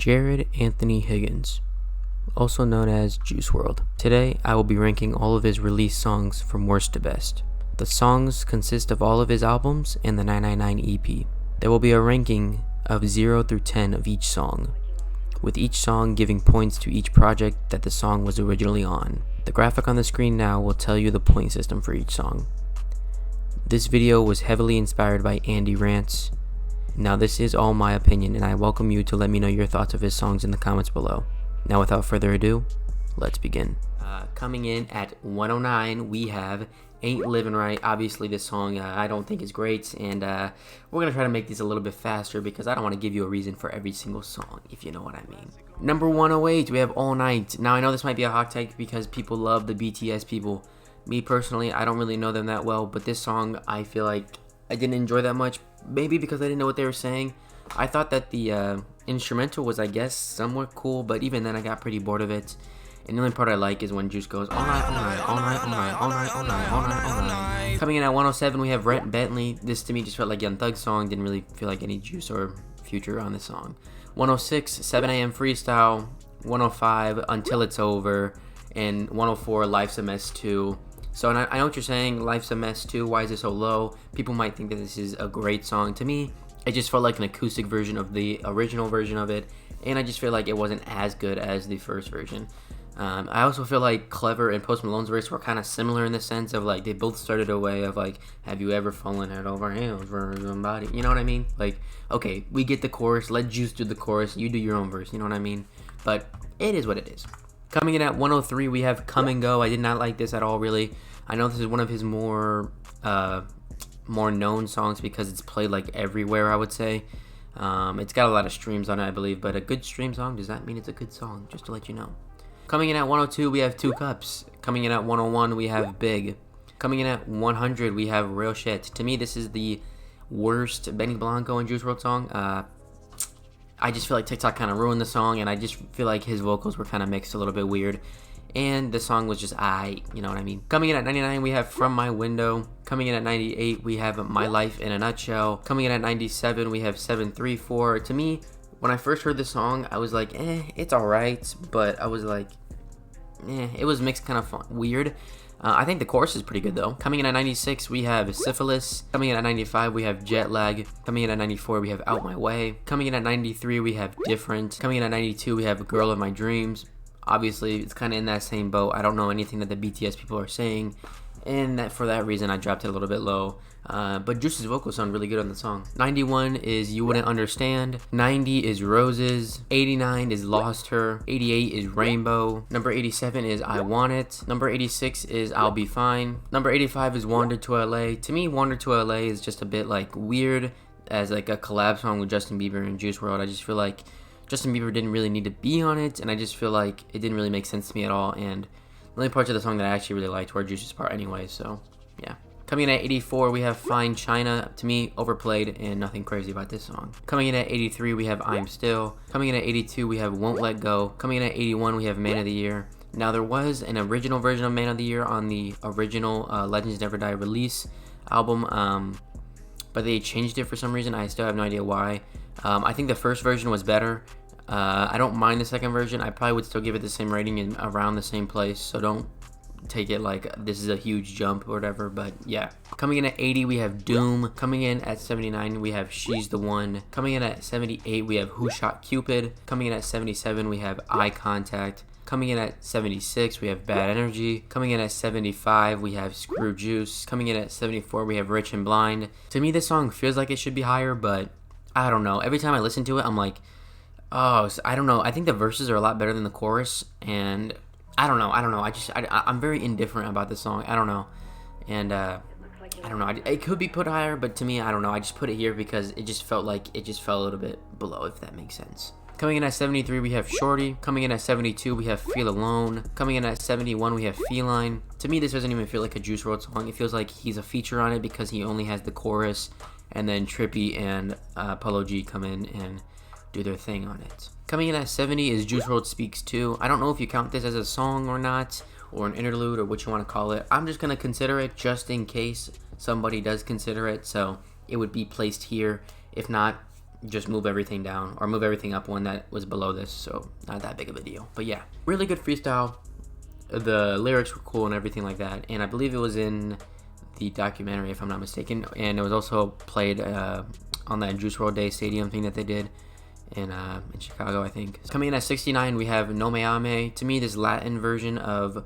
Jared Anthony Higgins, also known as Juice WRLD. Today, I will be ranking all of his released songs from worst to best. The songs consist of all of his albums and the 999 EP. There will be a ranking of 0 through 10 of each song, with each song giving points to each project that the song was originally on. The graphic on the screen now will tell you the point system for each song. This video was heavily inspired by Andy Rants. Now this is all my opinion, and I welcome you to let me know your thoughts of his songs in the comments below. Now without further ado, let's begin. Coming in at 109, we have Ain't Living Right. Obviously this song I don't think is great, and we're going to try to make these a little bit faster because I don't want to give you a reason for every single song, if you know what I mean. Number 108, we have All Night. Now I know this might be a hot take because people love the BTS people. Me personally, I don't really know them that well, but this song I feel like I didn't enjoy that much. Maybe because I didn't know what they were saying. I thought that the instrumental was, I guess, somewhat cool, but even then I got pretty bored of it. And the only part I like is when Juice goes, all night, all night, all night, all night, all night, all night, all night, all night. Coming in at 107, we have Rhett Bentley. This to me just felt like Young Thug's song. Didn't really feel like any Juice or Future on this song. 106, 7 a.m. Freestyle. 105, Until It's Over. And 104, Life's a Mess 2. So and I know what you're saying, Life's a Mess too, why is it so low? People might think that this is a great song. To me, it just felt like an acoustic version of the original version of it, and I just feel like it wasn't as good as the first version. I also feel like Clever and Post Malone's verse were kind of similar in the sense of like they both started a way of like, have you ever fallen head over heels for somebody? You know what I mean? Like, okay, we get the chorus, let Juice do the chorus, you do your own verse, you know what I mean? But it is what it is. Coming in at 103, we have Come and Go. I did not like this at all, really. I know this is one of his more known songs because it's played like everywhere, I would say. It's got a lot of streams on it, I believe, but a good stream song does not mean it's a good song, just to let you know. Coming in at 102, we have Two Cups. Coming in at 101, we have Big. Coming in at 100, we have Real Shit. To me, this is the worst Benny Blanco and Juice WRLD song. I just feel like TikTok kind of ruined the song, and I just feel like his vocals were kind of mixed a little bit weird. And the song was just you know what I mean. Coming in at 99, we have From My Window. Coming in at 98, we have My Life in a Nutshell. Coming in at 97, we have 734. To me, when I first heard this song, I was like, it's alright. But I was like, it was mixed kind of fun, weird. I think the chorus is pretty good though. Coming in at 96, we have Syphilis. Coming in at 95, we have Jet Lag. Coming in at 94, we have Out My Way. Coming in at 93, we have Different. Coming in at 92, we have Girl of My Dreams. Obviously, it's kind of in that same boat. I don't know anything that the BTS people are saying, and for that reason, I dropped it a little bit low. But Juice's vocals sound really good on the song. 91 is You Wouldn't Understand. 90 is Roses. 89 is Lost Her. 88 is Rainbow. Number 87 is I Want It. Number 86 is I'll Be Fine. Number 85 is Wander to LA. To me, Wander to LA is just a bit like weird as like a collab song with Justin Bieber and Juice WRLD. I just feel like Justin Bieber didn't really need to be on it, and I just feel like it didn't really make sense to me at all, and the only parts of the song that I actually really liked were Juice's part anyway, so yeah. Coming in at 84, we have Fine China. To me, overplayed, and nothing crazy about this song. Coming in at 83, we have I'm Still. Coming in at 82, we have Won't Let Go. Coming in at 81, we have Man of the Year. Now, there was an original version of Man of the Year on the original Legends Never Die release album, but they changed it for some reason. I still have no idea why. I think the first version was better. I don't mind the second version. I probably would still give it the same rating in around the same place, so don't take it like this is a huge jump or whatever, but yeah. Coming in at 80, we have Doom. Coming in at 79, we have She's the One. Coming in at 78, we have Who Shot Cupid. Coming in at 77, we have Eye Contact. Coming in at 76, we have Bad Energy. Coming in at 75, we have Screw Juice. Coming in at 74, we have Rich and Blind. To me, this song feels like it should be higher, but I don't know. Every time I listen to it, I'm like, oh, I don't know. I think the verses are a lot better than the chorus, and I don't know. I'm very indifferent about this song. I don't know, and I don't know. It could be put higher, but to me, I don't know. I just put it here because it just felt like it just fell a little bit below, if that makes sense. Coming in at 73, we have Shorty. Coming in at 72, we have Feel Alone. Coming in at 71, we have Feline. To me, this doesn't even feel like a Juice WRLD song. It feels like he's a feature on it because he only has the chorus, and then Trippy and Polo G come in and do their thing on it. Coming in at 70 is Juice WRLD Speaks 2. I don't know if you count this as a song or not, or an interlude, or what you want to call it. I'm just going to consider it just in case somebody does consider it, so it would be placed here. If not, just move everything down or move everything up one that was below this, so not that big of a deal. But yeah, really good freestyle. The lyrics were cool and everything like that, and I believe it was in the documentary if I'm not mistaken, and it was also played on that Juice WRLD Day Stadium thing that they did in Chicago, I think. Coming in at 69, we have No Me Ame. To me, this Latin version of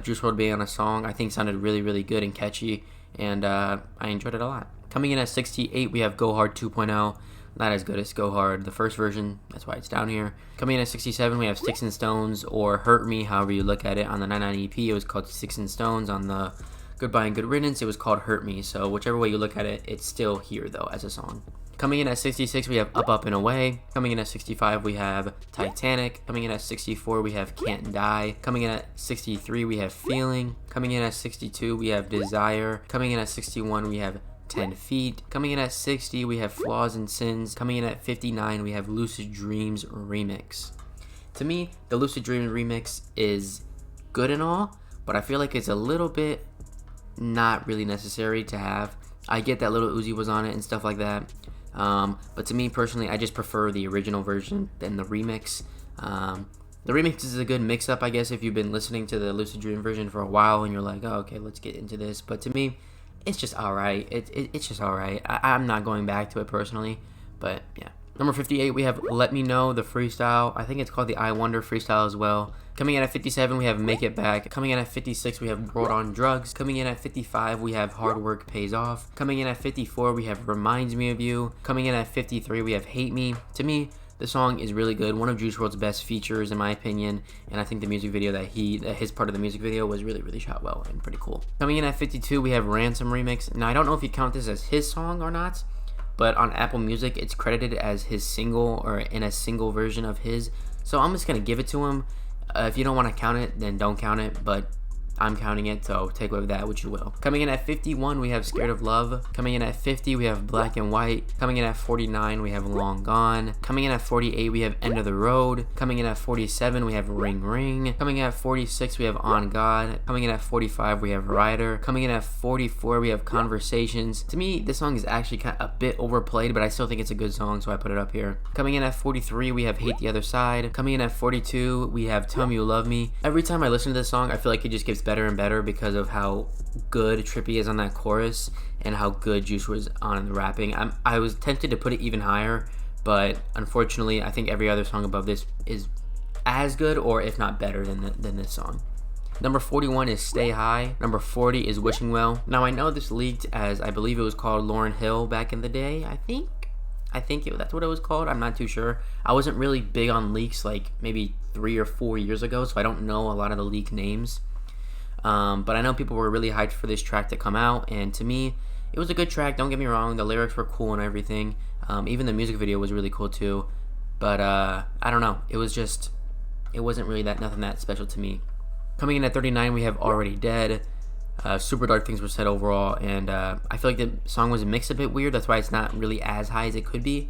Juice WRLD being on a song, I think sounded really, really good and catchy, and I enjoyed it a lot. Coming in at 68, we have Go Hard 2.0. Not as good as Go Hard, the first version, that's why it's down here. Coming in at 67, we have Sticks and Stones, or Hurt Me, however you look at it. On the 99 EP, it was called Sticks and Stones. On the Goodbye and Good Riddance, it was called Hurt Me. So whichever way you look at it, it's still here, though, as a song. Coming in at 66, we have Up, Up, and Away. Coming in at 65, we have Titanic. Coming in at 64, we have Can't Die. Coming in at 63, we have Feeling. Coming in at 62, we have Desire. Coming in at 61, we have 10 Feet. Coming in at 60, we have Flaws and Sins. Coming in at 59, we have Lucid Dreams Remix. To me, the Lucid Dreams Remix is good and all, but I feel like it's a little bit not really necessary to have. I get that Lil Uzi was on it and stuff like that, but to me personally, I just prefer the original version than the remix. The remix is a good mix-up, I guess, if you've been listening to the Lucid Dream version for a while and you're like, oh, okay, let's get into this. But to me, it's just alright. It's just alright. I'm not going back to it personally, but yeah. Number 58, we have Let Me Know, the freestyle. I think it's called the I Wonder freestyle as well. Coming in at 57, we have Make It Back. Coming in at 56, we have WRLD on Drugs. Coming in at 55, we have Hard Work Pays Off. Coming in at 54, we have Reminds Me of You. Coming in at 53, we have Hate Me. To me, the song is really good. One of Juice WRLD's best features, in my opinion. And I think the music video that his part of the music video was really, really shot well and pretty cool. Coming in at 52, we have Ransom Remix. Now, I don't know if you count this as his song or not, but on Apple Music, it's credited as his single or in a single version of his. So I'm just going to give it to him. If you don't want to count it, then don't count it. But I'm counting it, so take away that what you will. Coming in at 51, we have Scared of Love. Coming in at 50, we have Black and White. Coming in at 49, we have Long Gone. Coming in at 48, we have End of the Road. Coming in at 47, we have Ring Ring. Coming in at 46, we have On God. Coming in at 45, we have Rider. Coming in at 44, we have Conversations. To me, this song is actually kind of a bit overplayed, but I still think it's a good song, so I put it up here. Coming in at 43, we have Hate the Other Side. Coming in at 42, we have Tell Me You Love Me. Every time I listen to this song, I feel like it just gets better and better because of how good Trippy is on that chorus and how good Juice was on the rapping. I was tempted to put it even higher, but unfortunately, I think every other song above this is as good or if not better than this song. Number 41 is Stay High. Number 40 is Wishing Well. Now, I know this leaked as, I believe it was called Lauryn Hill back in the day, I think that's what it was called. I'm not too sure. I wasn't really big on leaks like maybe 3 or 4 years ago, so I don't know a lot of the leak names. But I know people were really hyped for this track to come out, and to me, it was a good track, don't get me wrong. The lyrics were cool and everything. Even the music video was really cool too. But I don't know. It wasn't really nothing that special to me. Coming in at 39, we have Already Dead. Super dark things were said overall, and I feel like the song was mixed a bit weird. That's why it's not really as high as it could be.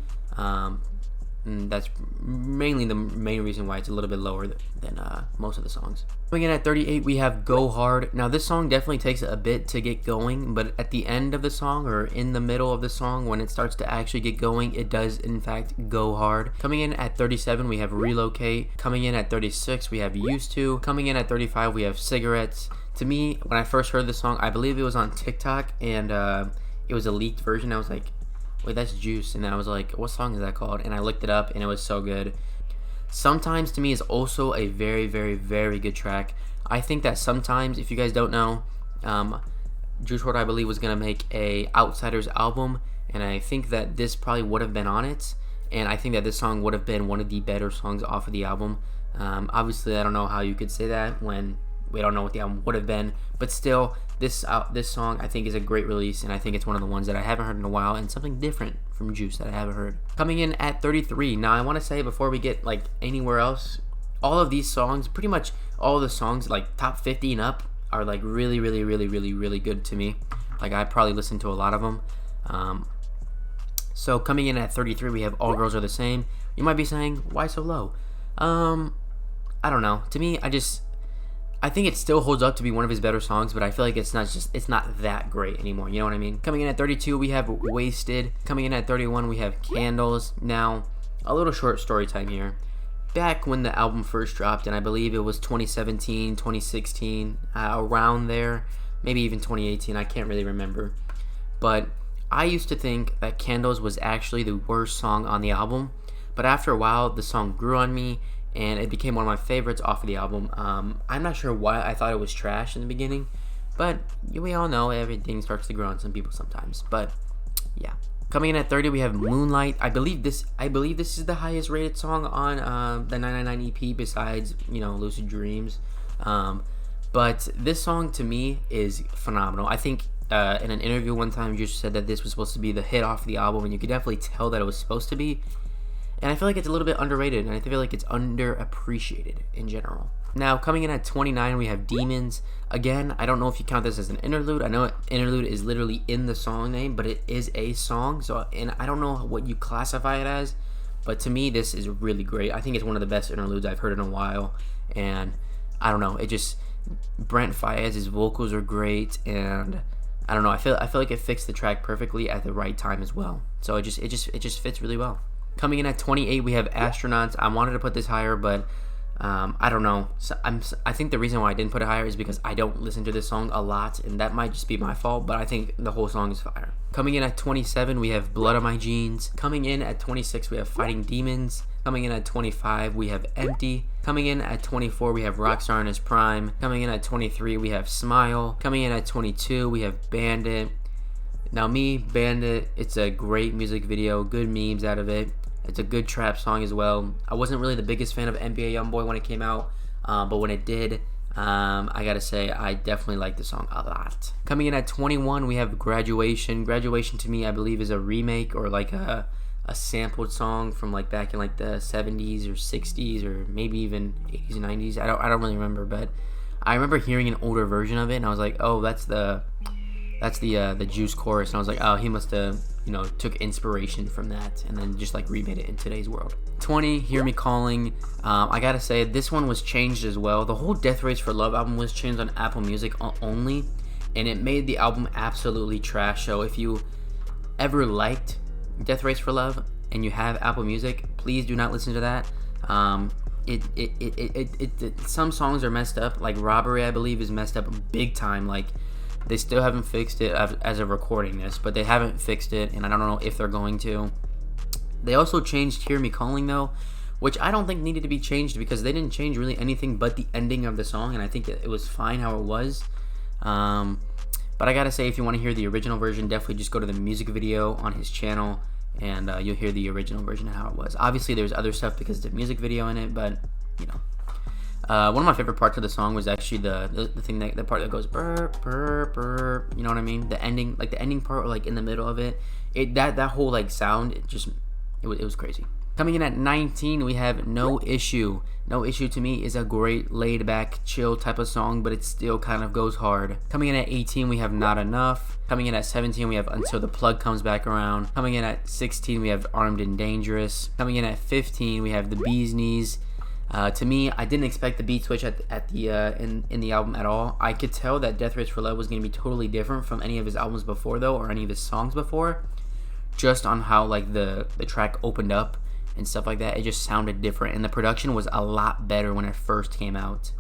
And that's mainly the main reason why it's a little bit lower than most of the songs. Coming in at 38, we have Go Hard. Now, this song definitely takes a bit to get going, but at the end of the song or in the middle of the song, when it starts to actually get going, it does in fact go hard. Coming in at 37, we have Relocate. Coming in at 36, we have Used To. Coming in at 35, we have Cigarettes. To me, when I first heard this song, I believe it was on TikTok, and it was a leaked version. I was like, wait, that's Juice. And I was like, what song is that called? And I looked it up, and it was so good. Sometimes, to me, is also a very, very, very good track. I think that sometimes, if you guys don't know, Juice WRLD, I believe, was going to make a Outsiders album, and I think that this probably would have been on it, and I think that this song would have been one of the better songs off of the album. Obviously, I don't know how you could say that when we don't know what the album would have been, but still, this song I think is a great release, and I think it's one of the ones that I haven't heard in a while, and something different from Juice that I haven't heard. Coming in at 33. Now, I want to say before we get like anywhere else, all of these songs, pretty much all of the songs like top 50 and up, are like really, really, really, really, really good to me. Like, I probably listened to a lot of them. So coming in at 33, we have All Girls Are the Same. You might be saying, why so low? I don't know. To me, I I think it still holds up to be one of his better songs, but I feel like it's not that great anymore. You know what I mean? Coming in at 32, we have Wasted. Coming in at 31, we have Candles. Now, a little short story time here. Back when the album first dropped, and I believe it was 2017, 2016, around there, maybe even 2018, I can't really remember. But I used to think that Candles was actually the worst song on the album, but after a while, the song grew on me, and it became one of my favorites off of the album. I'm not sure why I thought it was trash in the beginning, but we all know everything starts to grow on some people sometimes. But yeah. Coming in at 30, we have Moonlight. I believe this is the highest rated song on the 999 EP besides, Lucid Dreams. But this song to me is phenomenal. I think in an interview one time, Juice said that this was supposed to be the hit off of the album, and you could definitely tell that it was supposed to be. And I feel like it's a little bit underrated, and I feel like it's underappreciated in general. Now, coming in at 29, we have Demons. Again, I don't know if you count this as an interlude. I know interlude is literally in the song name, but it is a song. And I don't know what you classify it as, but to me, this is really great. I think it's one of the best interludes I've heard in a while. And I don't know, Brent Faiyaz's vocals are great, and I don't know. I feel like it fixed the track perfectly at the right time as well. So it just fits really well. Coming in at 28, we have Astronauts. I wanted to put this higher, but I don't know. So I think the reason why I didn't put it higher is because I don't listen to this song a lot, and that might just be my fault, but I think the whole song is fire. Coming in at 27, we have Blood on My Jeans. Coming in at 26, we have Fighting Demons. Coming in at 25, we have Empty. Coming in at 24, we have Rockstar in his prime. Coming in at 23, we have Smile. Coming in at 22, we have Bandit. Now Bandit, it's a great music video, good memes out of it. It's a good trap song as well. I wasn't really the biggest fan of NBA Youngboy when it came out, but when it did, I gotta say, I definitely like the song a lot. Coming in at 21, we have Graduation. Graduation to me, I believe, is a remake or like a sampled song from like back in like the 70s or 60s or maybe even 80s and 90s. I don't really remember, but I remember hearing an older version of it, and I was like, oh, that's the Juice chorus, and I was like, oh, he must have took inspiration from that and then just like remade it in today's world. 20, Hear Me Calling. I gotta say, this one was changed as well. The whole Death Race for Love album was changed on Apple Music only, and it made the album absolutely trash. So if you ever liked Death Race for Love and you have Apple Music, please do not listen to that. Some songs are messed up, like Robbery, I believe, is messed up big time. Like, they still haven't fixed it as of recording this, but they haven't fixed it, and I don't know if they're going to. They also changed Hear Me Calling, though, which I don't think needed to be changed because they didn't change really anything but the ending of the song, and I think it was fine how it was. But I gotta say, if you want to hear the original version, definitely just go to the music video on his channel, and you'll hear the original version of how it was. Obviously, there's other stuff because there's a music video in it, but, one of my favorite parts of the song was actually the part that goes burp, burp, burp, you know what I mean? The ending, like the ending part, or like in the middle of it, that whole like sound, it was crazy. Coming in at 19, we have No Issue. No Issue to me is a great laid back, chill type of song, but it still kind of goes hard. Coming in at 18, we have Not Enough. Coming in at 17, we have Until the Plug Comes Back Around. Coming in at 16, we have Armed and Dangerous. Coming in at 15, we have The Bee's Knees. To me, I didn't expect the beat switch at the in the album at all. I could tell that Death Race for Love was going to be totally different from any of his albums before, though, or any of his songs before, just on how like the track opened up and stuff like that. It just sounded different, and the production was a lot better when it first came out.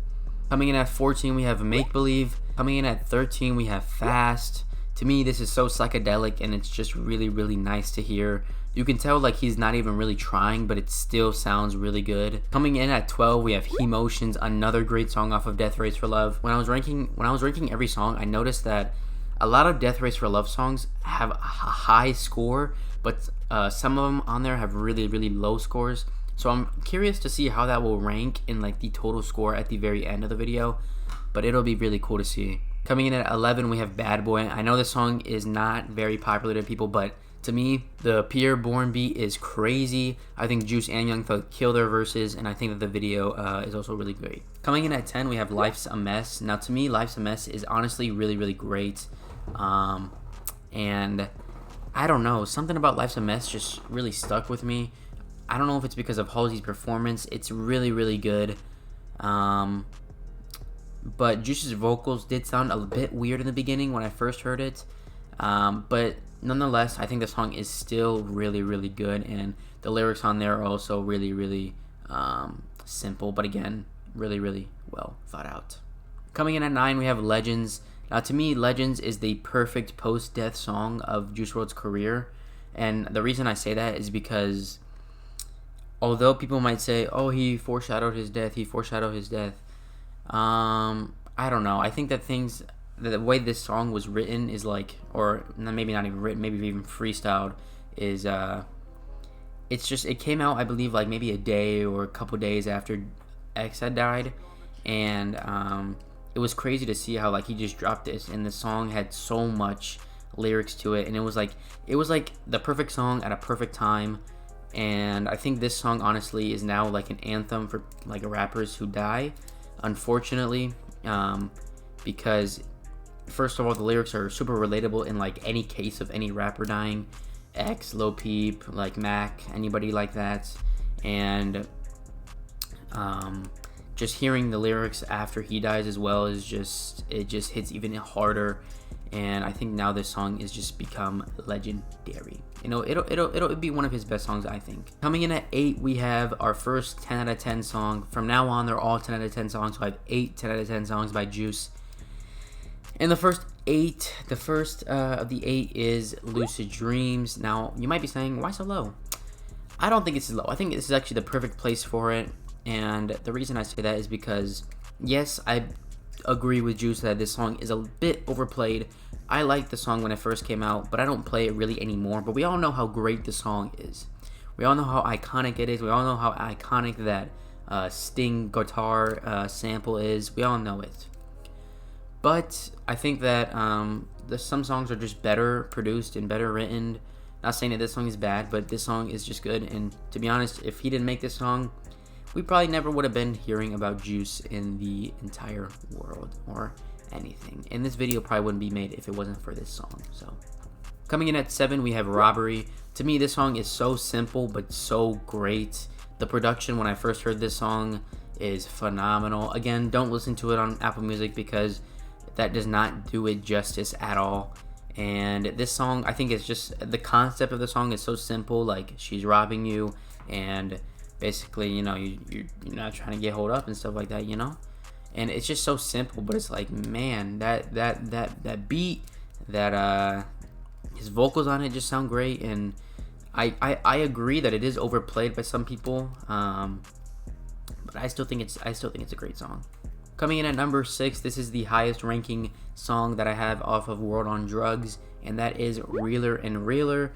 Coming in at 14, we have Make Believe. Coming in at 13, we have Fast. To me, this is so psychedelic, and it's just really, really nice to hear. You can tell like he's not even really trying, but it still sounds really good. Coming in at 12, we have Emotions, another great song off of Death Race for Love. When I was ranking every song, I noticed that a lot of Death Race for Love songs have a high score, but some of them on there have really, really low scores. So I'm curious to see how that will rank in like the total score at the very end of the video, but it'll be really cool to see. Coming in at 11, we have Bad Boy. I know this song is not very popular to people, but to me, the Pierre Bourne beat is crazy. I think Juice and Young Thug kill their verses, and I think that the video is also really great. Coming in at 10, we have Life's a Mess. Now, to me, Life's a Mess is honestly really, really great. And I don't know, something about Life's a Mess just really stuck with me. I don't know if it's because of Halsey's performance. It's really, really good. but Juice's vocals did sound a bit weird in the beginning when I first heard it. But nonetheless, I think the song is still really, really good, and the lyrics on there are also really, really simple, but again, really, really well thought out. Coming in at 9, we have Legends. Now, to me, Legends is the perfect post-death song of Juice WRLD's career, and the reason I say that is because although people might say, oh, he foreshadowed his death, I don't know. I think that the way this song was written is like, or maybe not even written, maybe even freestyled, is it came out, I believe, like maybe a day or a couple days after X had died, and it was crazy to see how like he just dropped this, and the song had so much lyrics to it, and it was like the perfect song at a perfect time. And I think this song honestly is now like an anthem for like rappers who die, unfortunately, because first of all, the lyrics are super relatable in like any case of any rapper dying, X, Lil Peep, like Mac, anybody like that. And just hearing the lyrics after he dies as well is it just hits even harder. And I think now this song is just become legendary. You know, it'll be one of his best songs, I think. Coming in at 8, we have our first 10 out of 10 song. From now on, they're all 10 out of 10 songs. So I have 8 10 out of 10 songs by Juice. And the first of the 8 is Lucid Dreams. Now, you might be saying, why so low? I don't think it's low. I think this is actually the perfect place for it. And the reason I say that is because, yes, I agree with Juice that this song is a bit overplayed. I liked the song when it first came out, but I don't play it really anymore. But we all know how great the song is. We all know how iconic it is. We all know how iconic that Sting guitar sample is. We all know it. But I think that some songs are just better produced and better written. Not saying that this song is bad, but this song is just good. And to be honest, if he didn't make this song, we probably never would have been hearing about Juice in the entire world or anything. And this video probably wouldn't be made if it wasn't for this song. So, coming in at 7, we have Robbery. To me, this song is so simple but so great. The production when I first heard this song is phenomenal. Again, don't listen to it on Apple Music because that does not do it justice at all. And this song, I think it's just, the concept of the song is so simple. Like, she's robbing you, and basically, you know, you're not trying to get hold up and stuff like that, you know. And it's just so simple, but it's like, man, that beat, that his vocals on it just sound great. And I agree that it is overplayed by some people, but I still think it's a great song. Coming in at number 6, this is the highest ranking song that I have off of WRLD on Drugs, and that is Realer and Realer.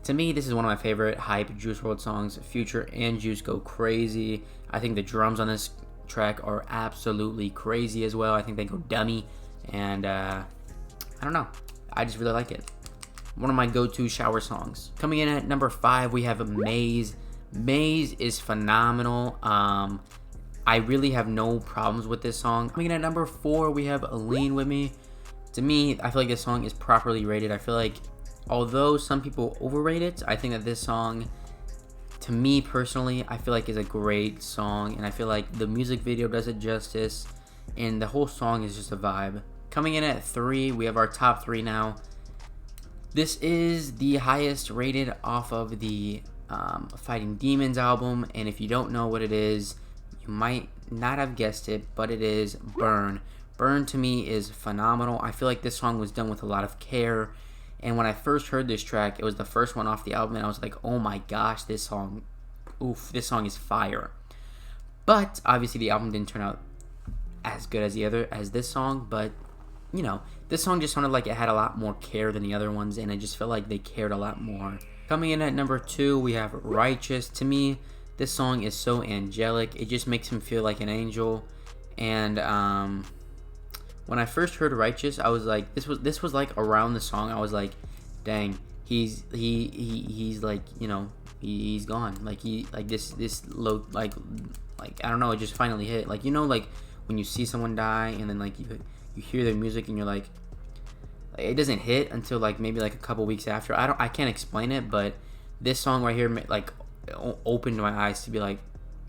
To me, this is one of my favorite hype Juice WRLD songs. Future and Juice go crazy. I think the drums on this track are absolutely crazy as well. I think they go dummy, and I don't know. I just really like it. One of my go-to shower songs. Coming in at number 5, we have Maze. Maze is phenomenal. I really have no problems with this song. Coming in at number 4, we have Lean With Me. To me, I feel like this song is properly rated. I feel like, although some people overrate it, I think that this song, to me personally, I feel like is a great song, and I feel like the music video does it justice, and the whole song is just a vibe. Coming in at 3, we have our top 3 now. This is the highest rated off of the Fighting Demons album, and if you don't know what it is, you might not have guessed it, but it is Burn. Burn to me is phenomenal. I feel like this song was done with a lot of care. And when I first heard this track, it was the first one off the album, and I was like, oh my gosh, this song is fire. But obviously the album didn't turn out as good as this song, but you know, this song just sounded like it had a lot more care than the other ones, and I just felt like they cared a lot more. Coming in at number 2, we have Righteous. To me, this song is so angelic. It just makes him feel like an angel. And when I first heard Righteous, I was like, this was like around the song. I was like, dang, he's like, you know, he's gone. Like this low, like I don't know, it just finally hit. Like, you know, like when you see someone die and then like you hear their music and you're like it doesn't hit until like maybe like a couple weeks after. I can't explain it, but this song right here like opened my eyes to be like,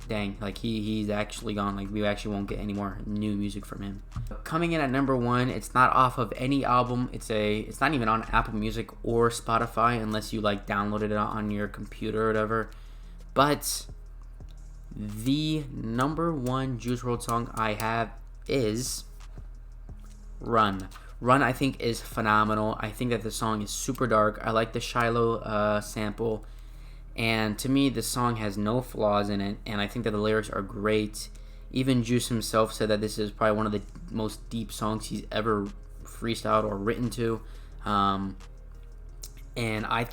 dang, like he's actually gone. Like we actually won't get any more new music from him. Coming in at number 1, it's not off of any album. It's not even on Apple Music or Spotify unless you like downloaded it on your computer or whatever. But the number 1 Juice WRLD song I have is Run. Run, I think, is phenomenal. I think that the song is super dark. I like the Shiloh sample. And to me, the song has no flaws in it, and I think that the lyrics are great. Even Juice himself said that this is probably one of the most deep songs he's ever freestyled or written to. And I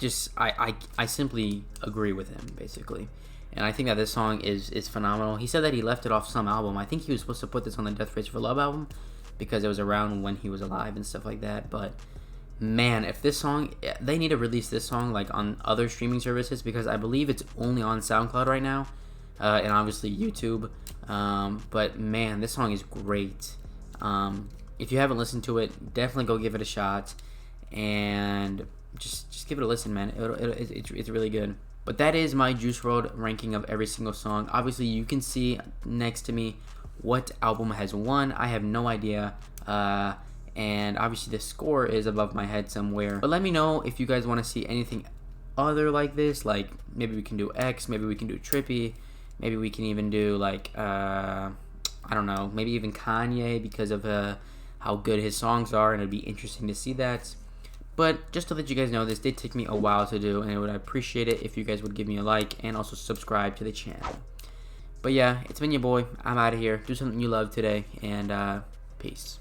simply agree with him, basically. And I think that this song is phenomenal. He said that he left it off some album. I think he was supposed to put this on the Death Race for Love album because it was around when he was alive and stuff like that. But man, if this song, they need to release this song like on other streaming services, because I believe it's only on SoundCloud right now, and obviously YouTube. But man, this song is great. If you haven't listened to it, definitely go give it a shot, and just give it a listen, man. It's really good. But that is my Juice WRLD ranking of every single song. Obviously, you can see next to me what album has won. I have no idea. And obviously the score is above my head somewhere. But let me know if you guys want to see anything other like this. Like maybe we can do X, maybe we can do Trippy, maybe we can even do like I don't know, maybe even Kanye, because of how good his songs are, and it'd be interesting to see that. But just to let you guys know, this did take me a while to do, and I would appreciate it if you guys would give me a like and also subscribe to the channel. But yeah, it's been your boy. I'm out of here. Do something you love today, and peace.